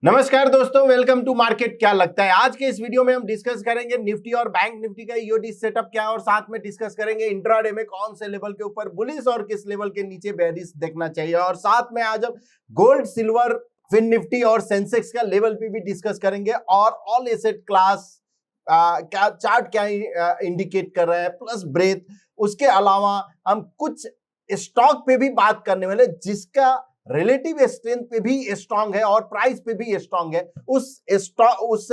नमस्कार दोस्तों, welcome to market. क्या लगता है आज के इस वीडियो में हम डिस्कस करेंगे निफ्टी और बैंक निफ्टी का ईओडी सेटअप क्या है, और साथ में डिस्कस करेंगे इंट्राडे में कौन से लेवल के ऊपर बुलिश और किस लेवल के नीचे बेयरिश देखना चाहिए, और साथ में आज हम गोल्ड, सिल्वर, फिन निफ्टी और सेंसेक्स का लेवल पे भी डिस्कस करेंगे, और ऑल एसेट क्लास क्या चार्ट क्या इंडिकेट कर रहा है, प्लस ब्रेथ। उसके अलावा हम कुछ स्टॉक पे भी बात करने वाले जिसका रिलेटिव स्ट्रेंथ पे भी स्ट्रांग है और प्राइस पे भी स्ट्रांग है उस स्टॉक, उस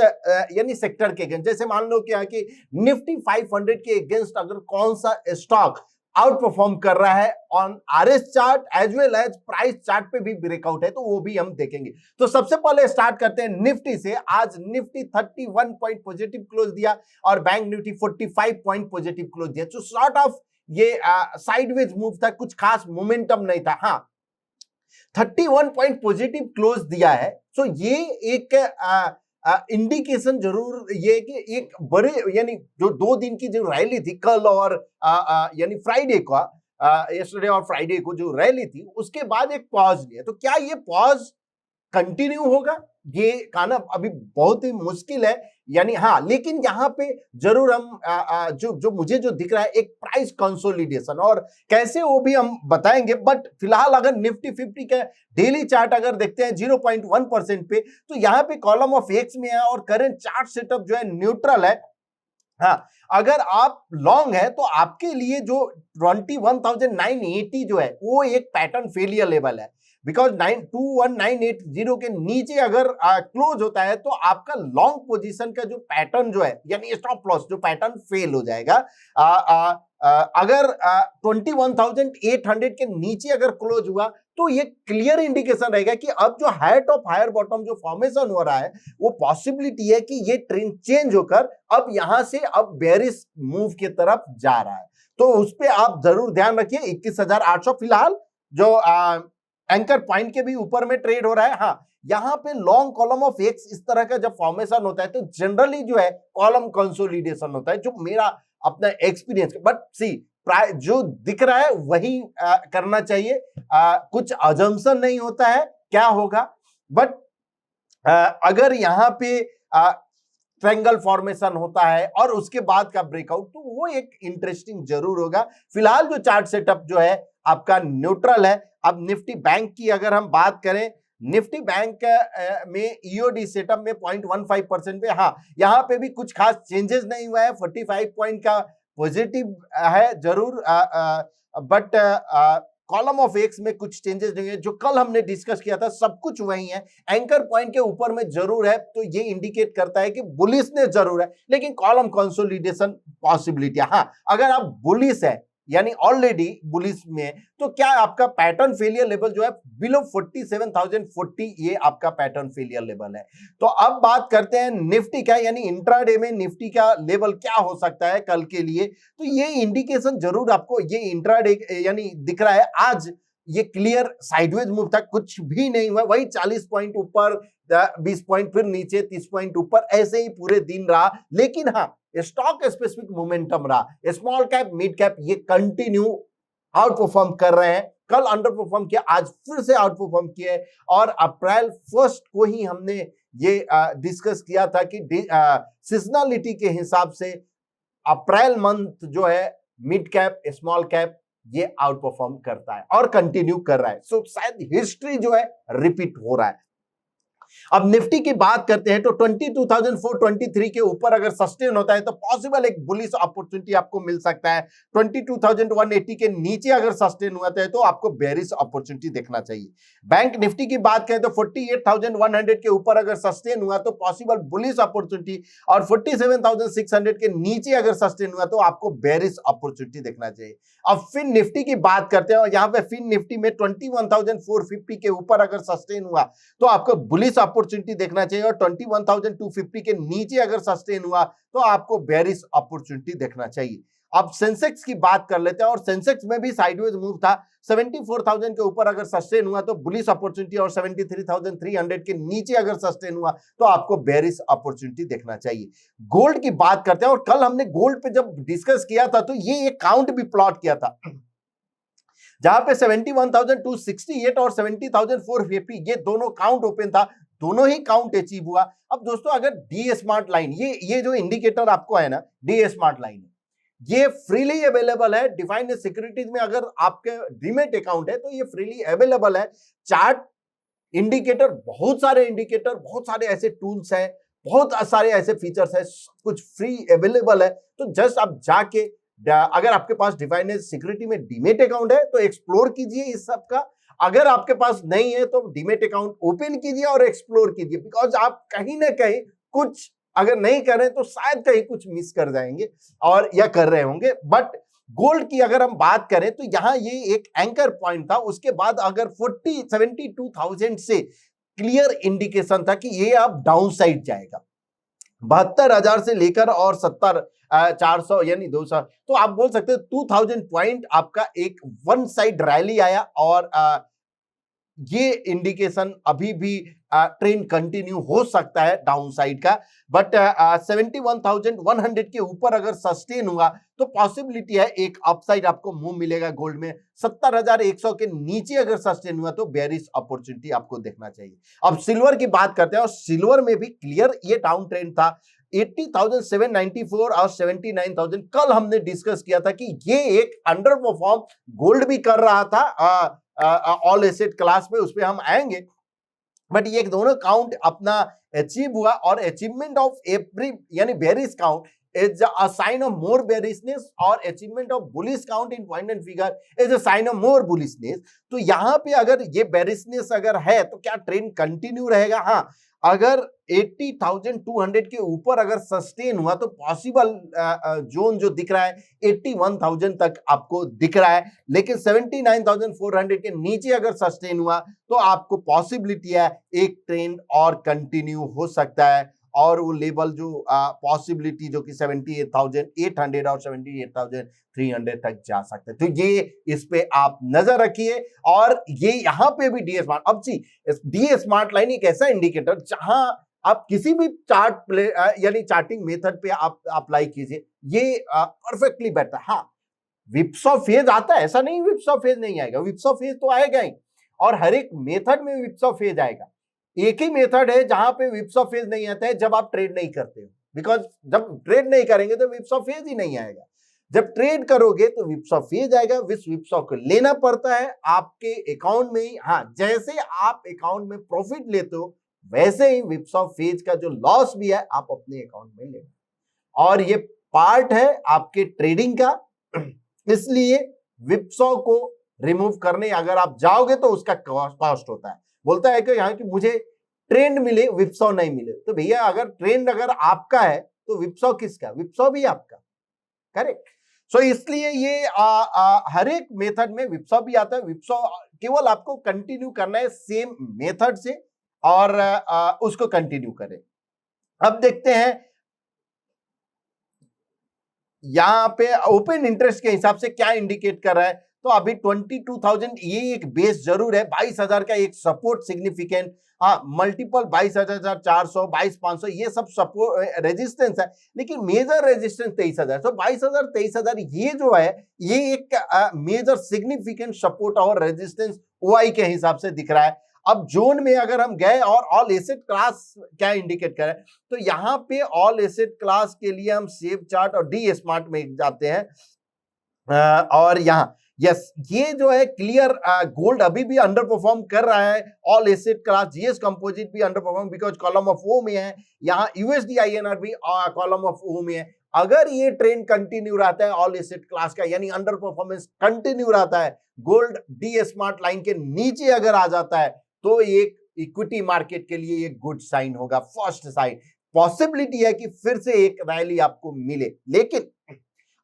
यानी सेक्टर के अगेंस्ट। जैसे मान लो क्या कि निफ्टी 500 के अगेंस्ट अगर कौन सा स्टॉक आउट परफॉर्म कर रहा है on RS chart as well as price chart पे भी ब्रेकआउट है, तो वो भी हम देखेंगे। तो सबसे पहले स्टार्ट करते हैं निफ्टी से। आज निफ्टी 31 पॉइंट पॉजिटिव क्लोज दिया और bank Nifty 45 point positive close दिया। तो सॉर्ट ऑफ ये साइडवेज मूव था, कुछ खास मोमेंटम नहीं था। हाँ, 31 पॉइंट पॉजिटिव क्लोज दिया है, सो ये एक इंडिकेशन जरूर ये कि एक बड़े यानी जो 2 दिन की जो रैली थी कल और यानी फ्राइडे का, यस्टरडे और फ्राइडे को जो रैली थी उसके बाद एक पॉज लिया। तो क्या ये पॉज कंटिन्यू होगा, ये कहना अभी बहुत ही मुश्किल है। यानी हाँ, लेकिन यहाँ पे जरूर हम जो मुझे जो दिख रहा है एक प्राइस कंसोलिडेशन, और कैसे वो भी हम बताएंगे। बट फिलहाल अगर निफ्टी 50 का डेली चार्ट अगर देखते हैं 0.1% पे, तो यहाँ पे कॉलम ऑफ एक्स में है और करंट चार्ट सेटअप जो है न्यूट्रल है। हाँ, अगर आप लॉन्ग है तो आपके लिए जो 21,980 जो है वो एक पैटर्न फेलियर लेवल है, बिकॉज 21980 के नीचे अगर क्लोज होता है तो आपका लॉन्ग पोजीशन का जो पैटर्न जो है यानी स्टॉप लॉस जो पैटर्न फेल हो जाएगा। अगर 21,800 के नीचे अगर क्लोज हुआ तो ये क्लियर इंडिकेशन रहेगा कि अब जो हाइट ऑफ हायर बॉटम जो फॉर्मेशन हो रहा है वो पॉसिबिलिटी है कि ये ट्रेंड चेंज होकर अब यहां से अब बेयरिश मूव की तरफ जा रहा है। तो उस पर आप जरूर ध्यान रखिए। 21,800 फिलहाल जो एंकर पॉइंट के भी ऊपर में ट्रेड हो रहा है। हाँ, यहां पे लॉन्ग कॉलम ऑफ एक्स इस तरह का जब फॉर्मेशन होता है तो जनरली जो है कॉलम कंसोलिडेशन होता है, जो मेरा अपना एक्सपीरियंस। बट सी जो दिख रहा है वही करना चाहिए। कुछ अजम्पशन नहीं होता है क्या होगा, बट अगर यहाँ पे ट्रायंगल फॉर्मेशन होता है और उसके बाद का ब्रेकआउट, तो वो एक इंटरेस्टिंग जरूर होगा। फिलहाल जो चार्ट सेटअप जो है आपका न्यूट्रल है। अब निफ्टी बैंक की अगर हम बात करें, निफ्टी बैंक में ईओडी सेटअप में 0.15% पे, हाँ यहाँ पे भी कुछ खास चेंजेस नहीं हुआ है। 45 पॉइंट का पॉजिटिव है जरूर, बट कॉलम ऑफ एक्स में कुछ चेंजेस नहीं है। जो कल हमने डिस्कस किया था सब कुछ वही है। एंकर पॉइंट के ऊपर में जरूर है, तो ये इंडिकेट करता है कि बुलिशनेस जरूर है, लेकिन कॉलम कंसोलिडेशन पॉसिबिलिटी। हाँ, अगर आप बुलिश है यानी ऑलरेडी बुलिश में, तो क्या आपका पैटर्न फेलियर लेवल जो है बिलो 47,040, ये आपका पैटर्न फेलियर लेवल है। तो अब बात करते हैं निफ्टी का, यानी इंट्राडे में निफ्टी का लेवल क्या हो सकता है कल के लिए। तो ये इंडिकेशन जरूर आपको ये इंट्राडे यानी दिख रहा है। आज ये क्लियर साइडवेज मूव था, कुछ भी नहीं हुआ, वही 40 पॉइंट ऊपर, 20 पॉइंट फिर नीचे, 30 पॉइंट ऊपर, ऐसे ही पूरे दिन रहा। लेकिन हाँ, स्टॉक स्पेसिफिक मोमेंटम रहा। स्मॉल कैप, मिड कैप ये कंटिन्यू आउट परफॉर्म कर रहे हैं। कल अंडर परफॉर्म किया, आज फिर से आउट परफॉर्म किया है। और अप्रैल 1 को ही हमने ये डिस्कस किया था कि सीजनलिटी के हिसाब से अप्रैल मंथ जो है मिड कैप, स्मॉल कैप ये आउट परफॉर्म करता है और कंटिन्यू कर रहा है। सो शायद हिस्ट्री जो है रिपीट हो रहा है। अब निफ्टी की बात करते हैं तो 22,423 के ऊपर अगर सस्टेन होता है तो पॉसिबल एक बुलिश अपॉर्चुनिटी आपको मिल सकता है। 22,180 के नीचे अगर सस्टेन हुआ है तो आपको बेयरिश अपॉर्चुनिटी देखना चाहिए। बैंक निफ्टी की बात करें तो 48,100 के ऊपर अगर सस्टेन हुआ तो पॉसिबल बुलिश अपॉर्चुनिटी, और 47,600 के नीचे अगर सस्टेन हुआ तो आपको बेयरिश अपॉर्चुनिटी देखना चाहिए। अब फिन निफ्टी की बात करते हैं, और यहाँ पे फिन निफ्टी में 21,450 के ऊपर अगर सस्टेन हुआ तो आपको बुलिश अपॉर्चुनिटी देखना चाहिए, और 21,250 के नीचे अगर सस्टेन हुआ तो आपको बेयरिश अपॉर्चुनिटी देखना चाहिए। अब सेंसेक्स की बात कर लेते हैं, और सेंसेक्स में भी साइडवेज मूव था। 74,000 के ऊपर अगर सस्टेन हुआ तो बुलिश अपॉर्चुनिटी, और 73,300 के नीचे अगर सस्टेन हुआ तो आपको बेयरिश अपॉर्चुनिटी देखना चाहिए। गोल्ड की बात करते हैं, और कल हमने गोल्ड पे जब डिस्कस किया था तो ये एक काउंट भी प्लॉट किया था, जहां पे 71,268 और 70,450 ये दोनों काउंट ओपन था। दोनों ही काउंट अचीव हुआ। अब दोस्तों अगर डी स्मार्ट लाइन, ये जो इंडिकेटर आपको है ना, डी स्मार्ट लाइन, ये फ्रीली अवेलेबल है डिफाइंड सिक्योरिटीज में। अगर आपके डीमेट अकाउंट है तो ये फ्रीली अवेलेबल है। चार्ट इंडिकेटर, बहुत सारे ऐसे टूल्स हैं, बहुत सारे ऐसे फीचर्स है, कुछ फ्री अवेलेबल है। तो जस्ट आप जाके, अगर आपके पास डिफाइंड सिक्योरिटी में डीमेट अकाउंट है तो एक्सप्लोर कीजिए इस सब का। अगर आपके पास नहीं है तो डीमेट अकाउंट ओपन कीजिए और एक्सप्लोर कीजिए, बिकॉज आप कहीं ना कहीं कुछ अगर नहीं करें तो शायद कहीं कुछ मिस कर जाएंगे और या कर रहे होंगे। बट गोल्ड की अगर हम बात करें तो यहां ये एक एंकर पॉइंट था। उसके बाद अगर 72,000 से क्लियर इंडिकेशन था कि ये अब डाउन साइड जाएगा, 72,000 से लेकर और 70,400 यानी 200, तो आप बोल सकते हो 2000 पॉइंट आपका एक वन साइड रैली आया। और ये इंडिकेशन अभी भी ट्रेंड कंटिन्यू हो सकता है डाउन साइड का। बट 71,100 के ऊपर अगर सस्टेन हुआ तो पॉसिबिलिटी है एक अपसाइड आपको मूव मिलेगा गोल्ड में। 70,100 के नीचे अगर सस्टेन हुआ तो बेयरिश अपॉर्चुनिटी आपको देखना चाहिए। अब सिल्वर की बात करते हैं, और सिल्वर में भी क्लियर ये डाउन ट्रेंड था। 80,794 और 79,000 कल हमने डिस्कस किया था कि ये एक अंडर परफॉर्म गोल्ड भी कर रहा था ऑल एसेट क्लास में, उस पर हम आएंगे। बट ये दोनों काउंट अपना अचीव हुआ, और अचीवमेंट ऑफ एवरी यानी bearish count is a sign of more bearishness, और achievement of bullish count in point and figure is a sign of more bullishness। तो यहां पे अगर ये bearishness अगर है तो क्या ट्रेंड कंटिन्यू रहेगा? हाँ, अगर 80,200 के ऊपर अगर सस्टेन हुआ तो पॉसिबल जोन जो दिख रहा है 81,000 तक आपको दिख रहा है। लेकिन 79,400 के नीचे अगर सस्टेन हुआ तो आपको पॉसिबिलिटी है एक ट्रेंड और कंटिन्यू हो सकता है, और वो लेवल जो पॉसिबिलिटी जो कि 78,800 और 78,300 तक जा सकते हैं। तो ये इस पे आप नजर रखिए। और ये यहाँ पे भी डी स्मार्ट, अब जी डी स्मार्ट लाइन एक ऐसा इंडिकेटर जहां आप किसी भी चार्ट यानी चार्टिंग मेथड पे आप अप्लाई कीजिए, ये परफेक्टली बैठता है। हाँ, विप्सॉ फेज आता है, ऐसा नहीं विप्सॉ फेज नहीं आएगा, विप्सॉ फेज तो आएगा ही, और हर एक मेथड में विप्सॉ फेज आएगा। एक ही मेथड है जहां पे विप्सॉ फेज नहीं आता है, जब आप ट्रेड नहीं करते हो। बिकॉज जब ट्रेड नहीं करेंगे तो विप्सॉ फेज ही नहीं आएगा। जब ट्रेड करोगे तो विप्सॉ फेज आएगा। विप्सॉ को लेना पड़ता है आपके अकाउंट में ही। हाँ, जैसे आप अकाउंट में प्रॉफिट लेते हो वैसे ही विप्सॉ फेज का जो लॉस भी है आप अपने अकाउंट में लेना, और ये पार्ट है आपके ट्रेडिंग का। इसलिए विप्सॉ को रिमूव करने अगर आप जाओगे तो उसका कॉस्ट होता है। बोलता है कि यहाँ की मुझे ट्रेंड मिले, विप्सॉ नहीं मिले, तो भैया अगर ट्रेंड अगर आपका है तो विप्सॉ किसका? विप्सॉ भी आपका, करेक्ट। सो इसलिए ये हर एक मेथड में विप्सॉ भी आता है। विप्सॉ केवल आपको कंटिन्यू करना है सेम मेथड से, और उसको कंटिन्यू करें। अब देखते हैं यहां पे ओपन इंटरेस्ट के हिसाब से क्या इंडिकेट कर रहा है। तो अभी 22,000 ये एक बेस जरूर है, 22,000 का एक सपोर्ट सिग्निफिकेंट, हाँ मल्टीपल 22,400 22,500 ये सब सपोर्ट रेजिस्टेंस है, लेकिन मेजर रेजिस्टेंस 23,000। तो 22,000 23,000 ये जो है ये एक मेजर सिग्निफिकेंट सपोर्ट और रेजिस्टेंस ओआई के हिसाब से दिख रहा है। अब जोन में अगर हम गए और ऑल एसेट क्लास क्या इंडिकेट करें, तो यहाँ पे ऑल एसेट क्लास के लिए हम सेव चार्ट और डी स्मार्ट में जाते हैं। और यहाँ यस ये जो है क्लियर गोल्ड अभी भी अंडर परफॉर्म कर रहा है। All asset class GS composite भी under perform because column of O में है। यहाँ यूएसडी आईएनआर भी कॉलम ऑफ ओ में है। अगर ये ट्रेंड कंटिन्यू रहता है ऑल एसेट क्लास का, यानी अंडर परफॉर्मेंस कंटिन्यू रहता है, गोल्ड डी स्मार्ट लाइन के नीचे अगर आ जाता है तो एक इक्विटी मार्केट के लिए एक गुड साइन होगा। फर्स्ट साइन पॉसिबिलिटी है कि फिर से एक रैली आपको मिले। लेकिन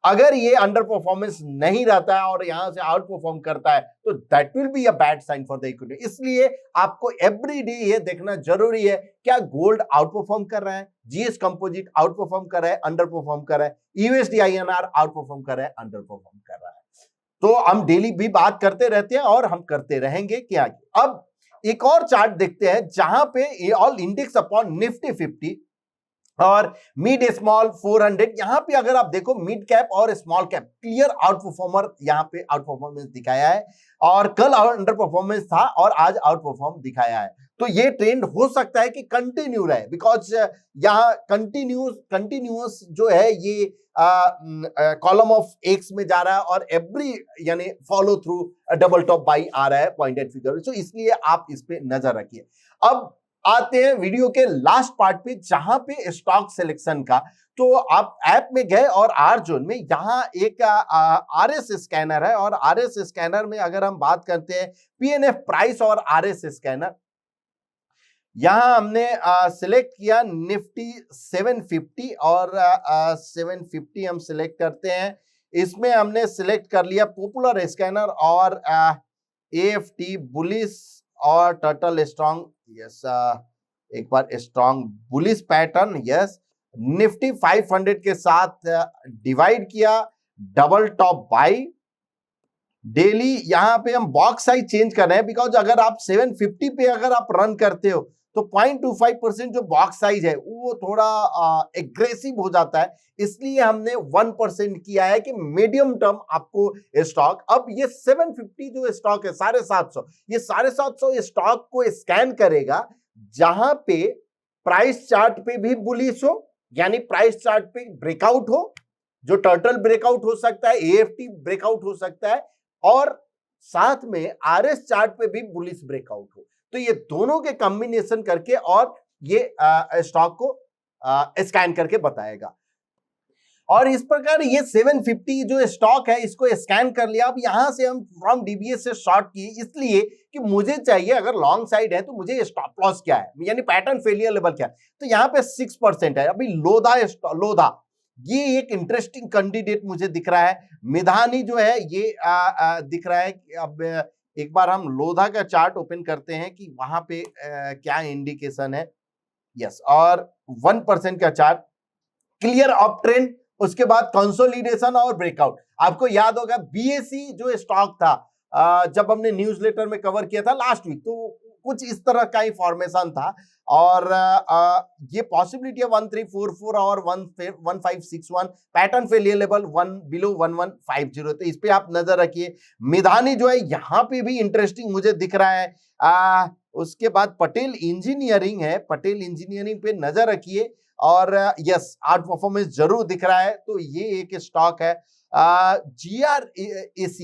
अगर ये अंडर परफॉर्मेंस नहीं रहता है और यहां से आउट परफॉर्म करता है तो that will be a bad sign for the equity. इसलिए आपको एवरी डे ये देखना जरूरी है क्या गोल्ड आउट परफॉर्म कर रहा है, जीएस कंपोजिट आउट परफॉर्म कर रहा है, अंडर परफॉर्म कर रहा है, यूएसडी आईएनआर आउट परफॉर्म कर रहा है, अंडर परफॉर्म कर रहा है। तो हम डेली भी बात करते रहते हैं और हम करते रहेंगे क्या। अब एक और चार्ट देखते हैं जहां पे ऑल इंडेक्स अपॉन निफ्टी 50 और मिड स्मॉल 400। यहां पे अगर आप देखो मिड कैप और small cap clear out performer यहां पे आउट परफॉर्मेंस दिखाया है, और कल अंडर परफॉर्मेंस था और आज आउट परफॉर्म दिखाया है। तो ये ट्रेंड हो सकता है कि कंटिन्यू रहे, बिकॉज यहाँ कंटिन्यूअस जो है ये कॉलम ऑफ एक्स में जा रहा है और एवरी यानी follow through double top by आ रहा है पॉइंटेड फिगर, तो इसलिए आप इस पे नजर रखिए। अब आते हैं वीडियो के लास्ट पार्ट पे, जहां पे स्टॉक सिलेक्शन का। तो आप ऐप में गए और आर जोन में यहाँ एक आरएस स्कैनर है, और आरएस स्कैनर में अगर हम बात करते हैं पीएनएफ प्राइस और आरएस स्कैनर, यहां हमने सिलेक्ट किया निफ्टी 750 और 750 हम सिलेक्ट करते हैं। इसमें हमने सिलेक्ट कर लिया पॉपुलर स्कैनर और एएफटी बुलिश और टर्टल स्ट्रॉन्ग, यस एक बार strong bullish pattern, yes Nifty 500 के साथ डिवाइड किया, डबल टॉप बाई डेली। यहां पे हम बॉक्स साइज चेंज कर रहे हैं, बिकॉज अगर आप 750 पे अगर आप रन करते हो तो 0.25% जो बॉक्स साइज है वो थोड़ा एग्रेसिव हो जाता है, इसलिए हमने 1% किया है कि मीडियम टर्म आपको स्टॉक। अब ये 750 जो स्टॉक है 750, ये 750 स्टॉक को स्कैन करेगा जहां पे प्राइस चार्ट पे भी बुलिश हो, यानी प्राइस चार्ट पे ब्रेकआउट हो, जो टर्टल ब्रेकआउट हो सकता है, एएफटी ब्रेकआउट हो सकता है, और साथ में आरएस चार्ट पे भी बुलिश ब्रेकआउट हो। तो ये दोनों के कॉम्बिनेशन करके और ये स्टॉक को स्कैन करके बताएगा। और इस प्रकार ये 750 जो स्टॉक है इसको स्कैन कर लिया। अब यहां से हम फ्रॉम डीबीएस से शॉर्ट किए, इसलिए कि मुझे चाहिए अगर लॉन्ग साइड है तो मुझे स्टॉप लॉस क्या है, यानी पैटर्न फेलियर लेवल क्या है। तो यहाँ पे 6% है। अभी लोधा ये एक इंटरेस्टिंग कैंडिडेट मुझे दिख रहा है। मिधानी जो है ये दिख रहा है। अब एक बार हम लोधा का चार्ट ओपन करते हैं कि वहां पे क्या इंडिकेशन है। यस, और 1% का चार्ट, क्लियर अप ट्रेंड, उसके बाद कंसोलिडेशन और ब्रेकआउट। आपको याद होगा बीएसई जो स्टॉक था जब हमने न्यूज़लेटर में कवर किया था लास्ट वीक, तो कुछ इस तरह का ही फॉर्मेशन था, और ये पॉसिबिलिटी है 1344 और 1561, पैटर्न फेलियर लेवल 1 बिलो 1150, तो इस पे आप नजर रखिए। मिधानी जो है यहाँ पे भी इंटरेस्टिंग मुझे दिख रहा है। उसके बाद पटेल इंजीनियरिंग है, पटेल इंजीनियरिंग पे नजर रखिए, और यस आउट परफॉर्मेंस जरूर दिख रहा है। तो ये एक स्टॉक है। GRAC,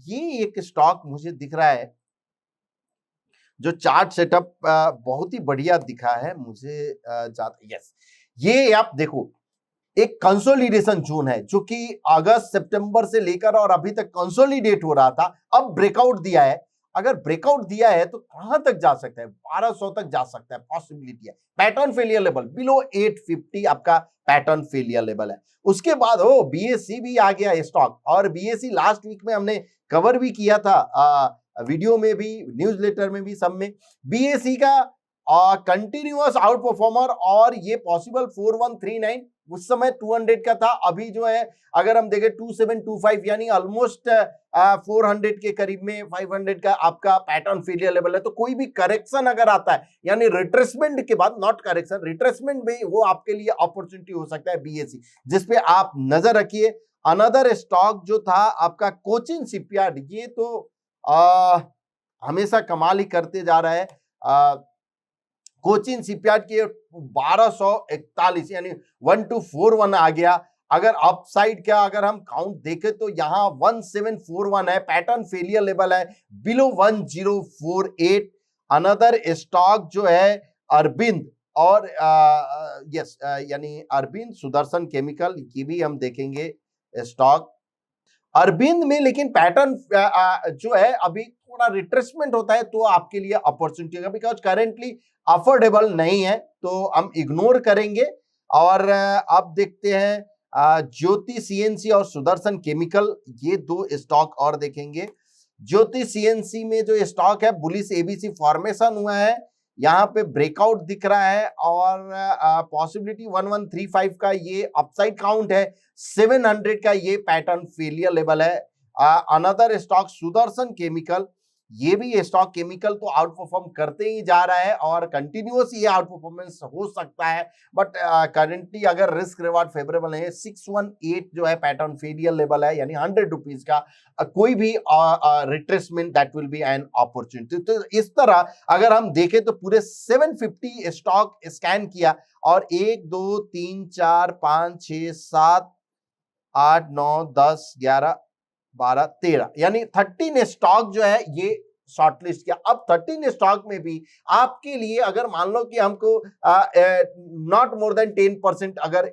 ये एक स्टॉक मुझे दिख रहा है जो चार्ट सेटअप बहुत ही बढ़िया दिखा है मुझे। यस, ये आप देखो एक कंसोलिडेशन जोन है जो कि अगस्त सितंबर से लेकर और अभी तक कंसोलिडेट हो रहा था, अब ब्रेकआउट दिया है। अगर ब्रेकआउट दिया है तो कहां तक जा सकता है, 1200 तक जा सकता है, पॉसिबिलिटी है। पैटर्न फेलियर लेवल बिलो 850 आपका पैटर्न फेलियर लेवल है। उसके बाद बीएससी भी आ गया स्टॉक, और बीएससी लास्ट वीक में हमने कवर भी किया था, वीडियो में भी, न्यूज़लेटर में भी, सब में। बीएससी का कंटिन्यूअस आउट परफॉर्मर, और ये पॉसिबल 4139 उस समय 200 का था, अभी जो है अगर हम देखें 2725, यानी ऑलमोस्ट 400 के करीब में 500 का आपका पैटर्न फेलियर लेवल है। तो कोई भी करेक्शन अगर आता है, यानी रिट्रेसमेंट के बाद, नॉट करेक्शन, रिट्रेसमेंट में, वो आपके लिए अपॉर्चुनिटी हो सकता है बीएससी, जिसपे आप नजर रखिए। अनदर स्टॉक जो था आपका कोचिन शिपयार्ड, ये तो हमेशा कमाल ही करते जा रहा है। कोचिन शिपयार्ड के 1241 यानी 1241 आ गया। अगर अपसाइड का अगर हम काउंट देखें तो यहाँ 1741 है, पैटर्न फेलियर लेवल है बिलो 1048। अनदर स्टॉक जो है अरविंद, और यस यानी अरविंद सुदर्शन केमिकल, ये भी हम देखेंगे स्टॉक अरविंद में। लेकिन पैटर्न जो है अभी थोड़ा रिट्रेसमेंट होता है तो आपके लिए अपॉर्चुनिटी है, बिकॉज करेंटली अफोर्डेबल नहीं है, तो हम इग्नोर करेंगे। और अब देखते हैं ज्योति सीएनसी और सुदर्शन केमिकल, ये दो स्टॉक और देखेंगे। ज्योति सीएनसी में जो स्टॉक है बुलिश एबीसी फॉर्मेशन हुआ है, यहाँ पे ब्रेकआउट दिख रहा है, और पॉसिबिलिटी 1135 का ये अपसाइड काउंट है, 700 का ये पैटर्न फेलियर लेवल है। अनदर स्टॉक सुदर्शन केमिकल, ये भी स्टॉक केमिकल तो आउट परफॉर्म करते ही जा रहा है और कंटिन्यूअस ये आउट परफॉर्मेंस हो सकता है, बट करंटली अगर रिस्क रिवार्ड फेवरेबल है, 618 जो है पैटर्न फेलियर लेवल है, यानी 100 रुपीज का कोई भी retracement that will B an opportunity. तो इस तरह अगर हम देखें तो पूरे 750 स्टॉक स्कैन किया और 1 2 3 4 5 6 7 8 9 10 11 12 13 यानी 13 स्टॉक जो है ये शॉर्टलिस्ट किया। अब 13 स्टॉक में भी आपके लिए अगर मान लो कि हमको नॉट मोर देन 10% अगर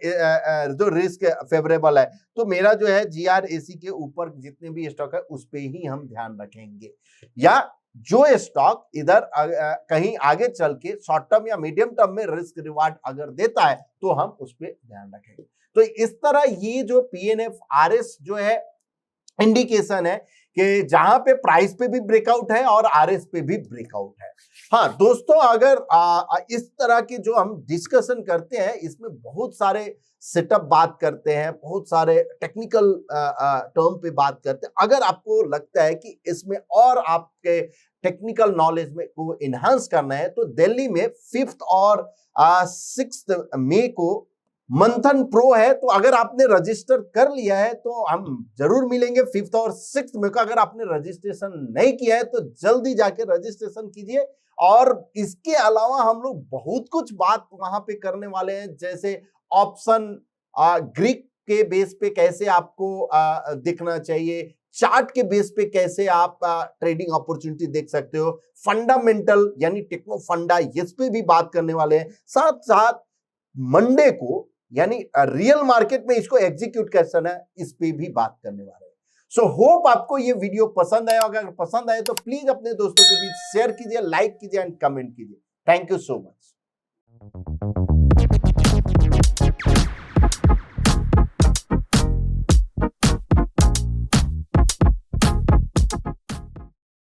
जो रिस्क फेवरेबल है, तो मेरा जो है GRAC के ऊपर जितने भी स्टॉक है उस पे ही हम ध्यान रखेंगे, या जो स्टॉक इधर कहीं आगे चल के शॉर्ट टर्म या मीडियम टर्म में रिस्क रिवार्ड अगर देता है तो हम उस पर ध्यान रखेंगे। तो इस तरह ये जो PNF RS जो है इंडिकेशन है कि जहां पे प्राइस पे भी ब्रेकआउट है और RS पे भी ब्रेकआउट है। हाँ दोस्तों, अगर इस तरह के जो हम डिस्कशन करते हैं इसमें बहुत सारे सेटअप बात करते हैं, बहुत सारे टेक्निकल टर्म पे बात करते हैं। अगर आपको लगता है कि इसमें और आपके टेक्निकल नॉलेज में को इनहांस करना है तो दिल्ली में 5th और 6th मई को मंथन प्रो है, तो अगर आपने रजिस्टर कर लिया है तो हम जरूर मिलेंगे 5th और 6th में का। अगर आपने रजिस्ट्रेशन नहीं किया है तो जल्दी जाके रजिस्ट्रेशन कीजिए। और इसके अलावा हम लोग बहुत कुछ बात वहां पे करने वाले हैं, जैसे ऑप्शन ग्रीक के बेस पे कैसे आपको दिखना चाहिए, चार्ट के बेस पे कैसे आप ट्रेडिंग अपॉर्चुनिटी देख सकते हो, फंडामेंटल यानी टेक्नो फंडा इस पे भी बात करने वाले हैं। साथ साथ मंडे को यानी रियल मार्केट में इसको एग्जीक्यूट कैसे है इस पे भी बात करने वाले हैं। सो होप आपको ये वीडियो पसंद आया। अगर पसंद आए तो प्लीज अपने दोस्तों के बीच शेयर कीजिए, लाइक कीजिए एंड कमेंट कीजिए। Thank you so much.